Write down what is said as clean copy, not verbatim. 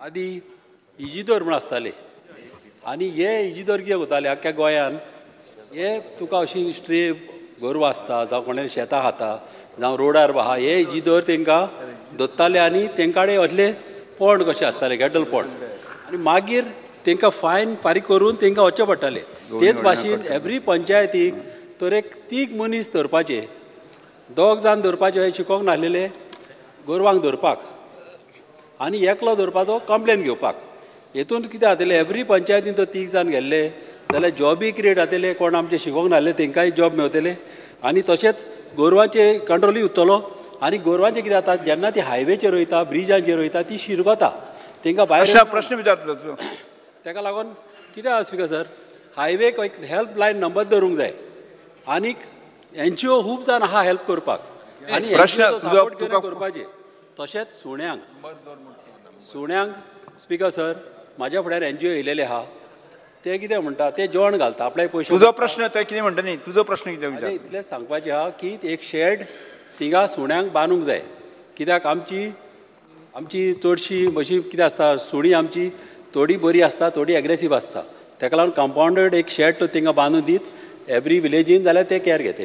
आदी इजिदोर म्हण आसताले आनी हे इजिदोर कितें करताले आख्ख्या गोंयान हे तुका अशी स्ट्रे गोरवां आसता जावं कोणें शेतां खाता जावं रोडार आहा हे इजिदोर तांकां धरताले आनी तेंकां कडेन असले पोंड कशें आसताले गॅटल पोंड आनी मागीर तांकां फायन फारीक करून तांकां वचचें पडटालें. तेच भाशेन एवरी पंचायतीक तर एक 3 मनीस धरपाचे 2 जाण धरपाचे हे शिकोंक नासलेले गोरवांक धरपाक आनी एकलो धरपाचो कंप्लेन घेवपाक. हेतून कितें जातलें एवरी पंचायतीन तो 3 जाण गेल्ले जाल्यार जॉबूय क्रिएट जातले कोण आमचे शिकोंक नासले तांकांय जॉब मेळटले आनी तशेंच गोरवांचे कंट्रोलूय उरतलो. आनी गोरवांचें कितें जाता जेन्ना ती हायवेचेर वयता ब्रिजांचेर वयता ती शिरगता तांकां भायर प्रश्न विचारतो ताका लागून कितें आसा स्पिकर सर हायवेक एक हेल्पलायन नंबर धरूंक जाय आनीक NGO खूब जाण आहा हेल्प करपाक आनी सपोर्ट करपाचें. तशेंच सुण्यांक स्पिकर सर म्हाज्या फुड्यान NGO येयलेले आहा ते कितें म्हणटा ते जेवण घालता आपल्याक पयशे. तुजो प्रश्न ते कितें म्हणटा न्ही तुजो प्रश्न कितें विचार. इतलेंच सांगपाचें आहा की एक शेड थिंगा सुण्यांक बांदूंक जाय कित्याक आमची चडशी म्हशी कितें आसता सुणी आमची थोडी बरी आसता थोडी एग्रेसीव आसता ताका लागून कंपाउंडेड एक शेड तो थिंगा बांदून दीत एवरी विलेजीन जाल्यार ते कॅर घेतले.